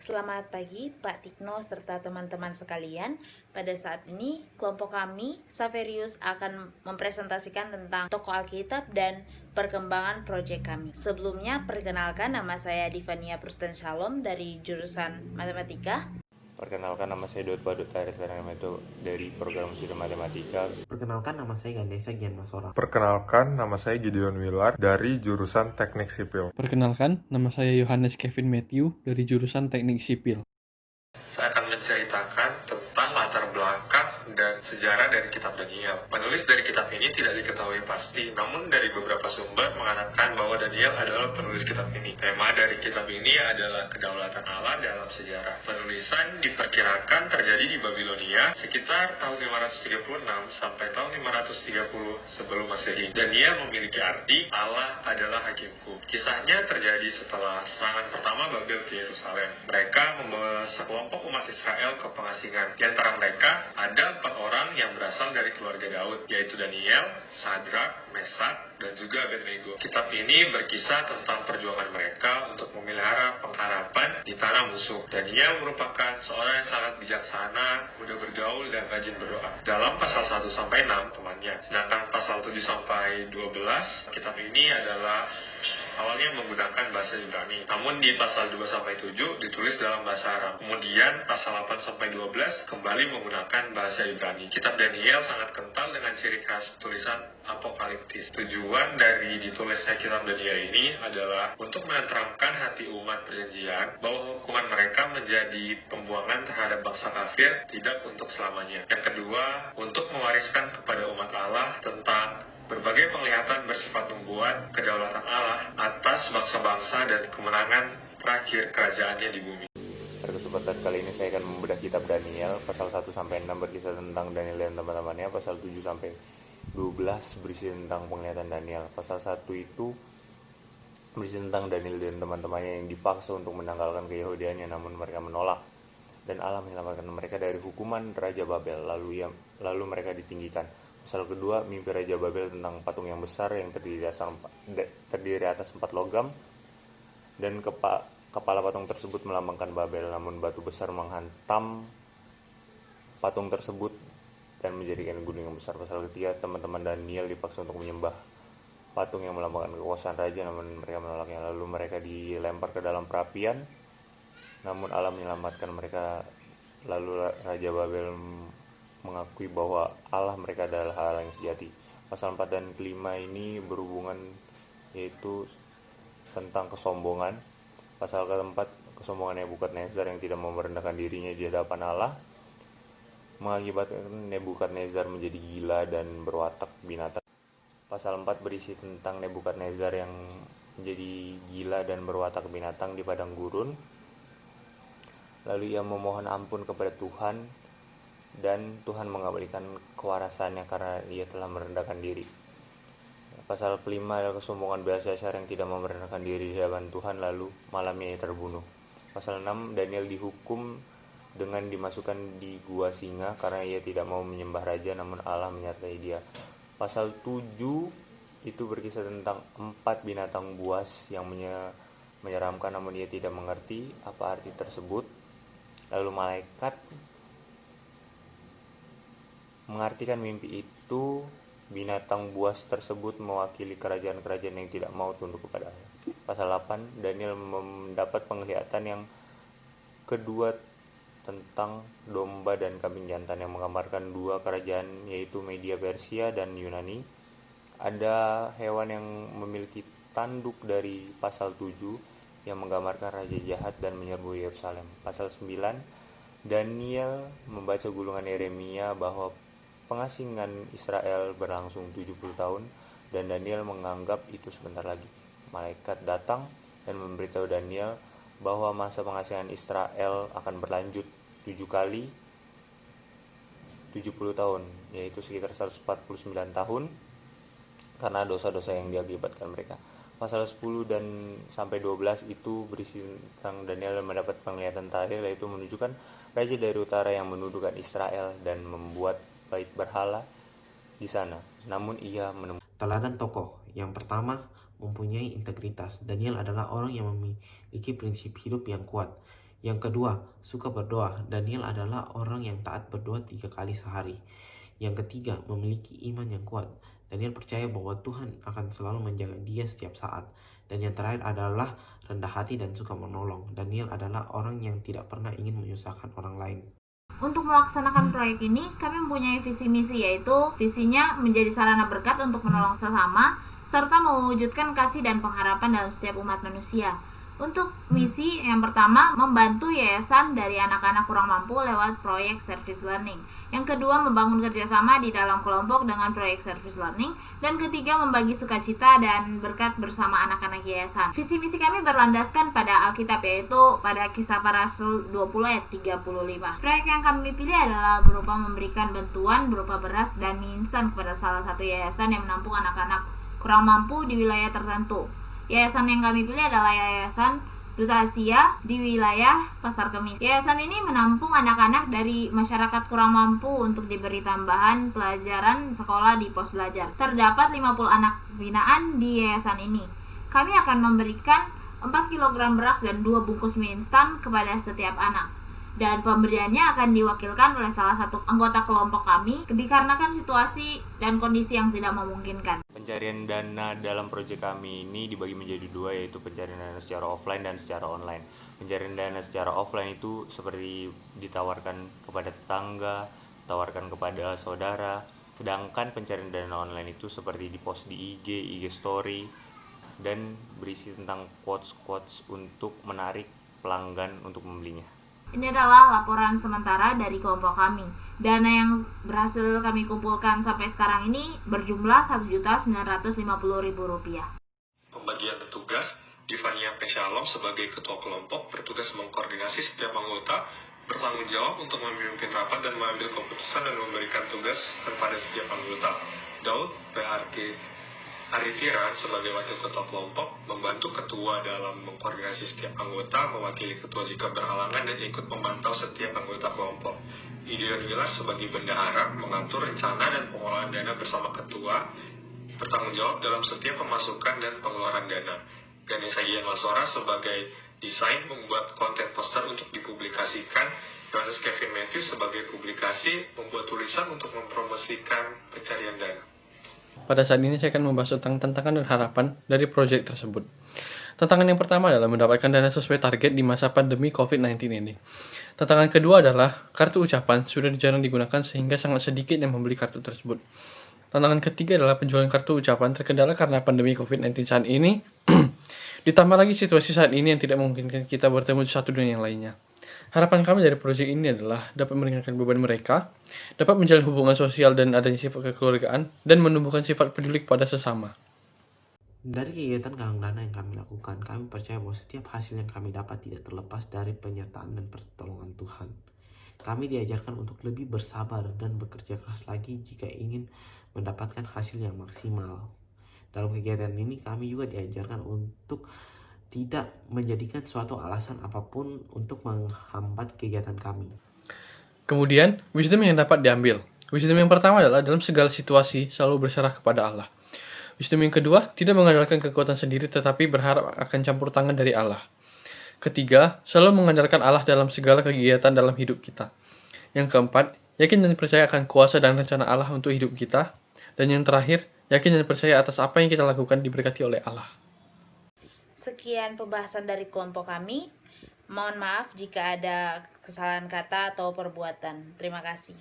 Selamat pagi Pak Tikno serta teman-teman sekalian. Pada saat ini kelompok kami, Saverius, akan mempresentasikan tentang tokoh Alkitab dan perkembangan proyek kami. Sebelumnya perkenalkan, nama saya Divania Prusten Shalom dari jurusan Matematika. Perkenalkan, nama saya Daud Padut Tarik dari program studi matematika. Perkenalkan, nama saya Gandesa Gian Masora. Perkenalkan, nama saya Gideon Wilar dari jurusan Teknik Sipil. Perkenalkan, nama saya Yohanes Kevin Matthew dari jurusan Teknik Sipil. Saya akan menceritakan tentang latar belakang dan sejarah dari kitab Daniel. Penulis dari kitab ini tidak diketahui pasti, namun dari beberapa sumber mengatakan bahwa Daniel adalah penulis kitab ini. Tema dari kitab ini adalah kedaulatan Allah dalam sejarah. Penulisan diperkirakan terjadi di Babilonia sekitar tahun 536 sampai tahun 530 sebelum Masehi. Daniel memiliki arti Allah adalah hakimku. Kisahnya terjadi setelah serangan pertama Babel ke Yerusalem. Mereka membawa sekelompok umat Israel ke pengasingan. Di antara mereka ada 4 orang yang berasal dari keluarga Daud, yaitu Daniel, Sadrak, Mesak, dan juga Abednego. Kitab ini berkisah tentang perjuangan mereka untuk memelihara pengharapan di tanah musuh. Daniel merupakan seorang yang sangat bijaksana, mudah bergaul, dan rajin berdoa. Dalam pasal 1-6 temannya. Sedangkan pasal 7-12, kitab ini adalah awalnya menggunakan bahasa Yunani. Namun di pasal 2-7 ditulis dalam bahasa Arab. Kemudian pasal 8-12 kembali menggunakan bahasa Ibrani. Kitab Daniel sangat kental dengan ciri khas tulisan apokaliptis. Tujuan dari ditulisnya kitab Daniel ini adalah untuk menenteramkan hati umat perjanjian bahwa hukuman mereka menjadi pembuangan terhadap bangsa kafir tidak untuk selamanya. Yang kedua, untuk mewariskan kepada umat Allah tentang berbagai penglihatan bersifat membuat kedaulatan Allah atas bangsa-bangsa dan kemenangan terakhir kerajaannya di bumi. Pada kesempatan kali ini saya akan membedah kitab Daniel. Pasal 1-6 berkisah tentang Daniel dan teman-temannya. Pasal 7-12 berisi tentang penglihatan Daniel. Pasal 1 itu berisi tentang Daniel dan teman-temannya yang dipaksa untuk menanggalkan keyahudiannya, namun mereka menolak. Dan Allah menyelamatkan mereka dari hukuman Raja Babel, lalu mereka ditinggikan. Pasal kedua, mimpi Raja Babel tentang patung yang besar yang terdiri atas 4 logam, dan kepala patung tersebut melambangkan Babel, namun batu besar menghantam patung tersebut dan menjadikan gunung yang besar. Pasal ketiga, teman-teman Daniel dipaksa untuk menyembah patung yang melambangkan kekuasaan raja, namun mereka menolaknya. Lalu mereka dilempar ke dalam perapian, namun Allah menyelamatkan mereka. Lalu Raja Babel mengakui bahwa Allah mereka adalah Allah yang sejati. Pasal 4 dan 5 ini berhubungan, yaitu tentang kesombongan. Pasal keempat, kesombongan Nebukadnezar yang tidak mau merendahkan dirinya di hadapan Allah mengakibatkan Nebukadnezar menjadi gila dan berwatak binatang. Pasal 4 berisi tentang Nebukadnezar yang menjadi gila dan berwatak binatang di padang gurun. Lalu ia memohon ampun kepada Tuhan, dan Tuhan mengabaikan kewarasannya karena ia telah merendahkan diri. Pasal kelima adalah kesombongan Belsyazar yang tidak mau merendahkan diri di hadapan Tuhan, lalu malamnya ia terbunuh. Pasal 6, Daniel dihukum dengan dimasukkan di gua singa karena ia tidak mau menyembah raja, namun Allah menyertai dia. Pasal 7 itu berkisah tentang 4 binatang buas yang menyeramkan, namun ia tidak mengerti apa arti tersebut. Lalu malaikat mengartikan mimpi itu. Binatang buas tersebut mewakili kerajaan-kerajaan yang tidak mau tunduk kepada Allah. Pasal 8, Daniel mendapat penglihatan yang kedua tentang domba dan kambing jantan yang menggambarkan 2 kerajaan, yaitu Media Persia dan Yunani. Ada hewan yang memiliki tanduk dari pasal 7 yang menggambarkan raja jahat dan menyerbu Yerusalem. Pasal 9, Daniel membaca gulungan Yeremia bahwa pengasingan Israel berlangsung 70 tahun, dan Daniel menganggap itu sebentar lagi. Malaikat datang dan memberitahu Daniel bahwa masa pengasingan Israel akan berlanjut 7 kali 70 tahun, yaitu sekitar 149 tahun karena dosa-dosa yang diakibatkan mereka. Pasal 10 dan sampai 12 itu berisi tentang Daniel mendapat penglihatan terakhir, yaitu menunjukkan raja dari utara yang menuduhkan Israel dan membuat bait berhala di sana. Namun ia menemukan Teladan tokoh. Yang pertama, mempunyai integritas. Daniel adalah orang yang memiliki prinsip hidup yang kuat. Yang kedua, suka berdoa. Daniel adalah orang yang taat berdoa 3 kali sehari. Yang ketiga, memiliki iman yang kuat. Daniel percaya bahwa Tuhan akan selalu menjaga dia setiap saat. Dan yang terakhir adalah rendah hati dan suka menolong. Daniel adalah orang yang tidak pernah ingin menyusahkan orang lain. Untuk melaksanakan proyek ini, kami mempunyai visi misi, yaitu visinya menjadi sarana berkat untuk menolong sesama, serta mewujudkan kasih dan pengharapan dalam setiap umat manusia. Untuk misi yang pertama, membantu yayasan dari anak-anak kurang mampu lewat proyek service learning. Yang kedua, membangun kerjasama di dalam kelompok dengan proyek service learning. Dan ketiga, membagi sukacita dan berkat bersama anak-anak yayasan. Visi misi kami berlandaskan pada Alkitab, yaitu pada Kisah Para Rasul 20 ayat 35. Proyek yang kami pilih adalah berupa memberikan bantuan berupa beras dan mie instan kepada salah satu yayasan yang menampung anak-anak kurang mampu di wilayah tertentu. Yayasan yang kami pilih adalah Yayasan Duta Asia di wilayah Pasar Kemis. Yayasan ini menampung anak-anak dari masyarakat kurang mampu untuk diberi tambahan pelajaran sekolah di pos belajar. Terdapat 50 anak binaan di yayasan ini. Kami akan memberikan 4 kg beras dan 2 bungkus mie instan kepada setiap anak. Dan pemberiannya akan diwakilkan oleh salah satu anggota kelompok kami dikarenakan situasi dan kondisi yang tidak memungkinkan. Pencarian dana dalam proyek kami ini dibagi menjadi dua, yaitu pencarian dana secara offline dan secara online. Pencarian dana secara offline itu seperti ditawarkan kepada tetangga, ditawarkan kepada saudara. Sedangkan pencarian dana online itu seperti dipost di IG story, dan berisi tentang quotes-quotes untuk menarik pelanggan untuk membelinya. Ini adalah laporan sementara dari kelompok kami. Dana yang berhasil kami kumpulkan sampai sekarang ini berjumlah Rp1.950.000. Pembagian tugas, Divania Peshalom sebagai ketua kelompok bertugas mengkoordinasi setiap anggota, bertanggung jawab untuk memimpin rapat dan mengambil keputusan dan memberikan tugas kepada setiap anggota. Daud PRT Aritiran sebagai wakil ketua kelompok membantu ketua dalam mengkoordinasi setiap anggota, mewakili ketua jika berhalangan dan ikut memantau setiap anggota kelompok. Gideon Wilar sebagai bendahara mengatur rencana dan pengolahan dana bersama ketua, bertanggung jawab dalam setiap pemasukan dan pengeluaran dana. Ganesha Gian Lasora sebagai desain membuat konten poster untuk dipublikasikan. Yohanes Kevin Matthew sebagai publikasi membuat tulisan untuk mempromosikan pencarian dana. Pada saat ini saya akan membahas tentang tantangan dan harapan dari proyek tersebut. Tantangan yang pertama adalah mendapatkan dana sesuai target di masa pandemi COVID-19 ini. Tantangan kedua adalah kartu ucapan sudah jarang digunakan sehingga sangat sedikit yang membeli kartu tersebut. Tantangan ketiga adalah penjualan kartu ucapan terkendala karena pandemi COVID-19 saat ini. Ditambah lagi situasi saat ini yang tidak memungkinkan kita bertemu satu dengan yang lainnya. Harapan kami dari proyek ini adalah dapat meringankan beban mereka, dapat menjalin hubungan sosial dan adanya sifat kekeluargaan, dan menumbuhkan sifat peduli kepada sesama. Dari kegiatan galang dana yang kami lakukan, kami percaya bahwa setiap hasil yang kami dapat tidak terlepas dari penyertaan dan pertolongan Tuhan. Kami diajarkan untuk lebih bersabar dan bekerja keras lagi jika ingin mendapatkan hasil yang maksimal. Dalam kegiatan ini kami juga diajarkan untuk tidak menjadikan suatu alasan apapun untuk menghambat kegiatan kami. Kemudian, wisdom yang dapat diambil. Wisdom yang pertama adalah dalam segala situasi selalu berserah kepada Allah. Wisdom yang kedua, tidak mengandalkan kekuatan sendiri tetapi berharap akan campur tangan dari Allah. Ketiga, selalu mengandalkan Allah dalam segala kegiatan dalam hidup kita. Yang keempat, yakin dan percaya akan kuasa dan rencana Allah untuk hidup kita. Dan yang terakhir, yakin dan percaya atas apa yang kita lakukan diberkati oleh Allah. Sekian pembahasan dari kelompok kami. Mohon maaf jika ada kesalahan kata atau perbuatan. Terima kasih.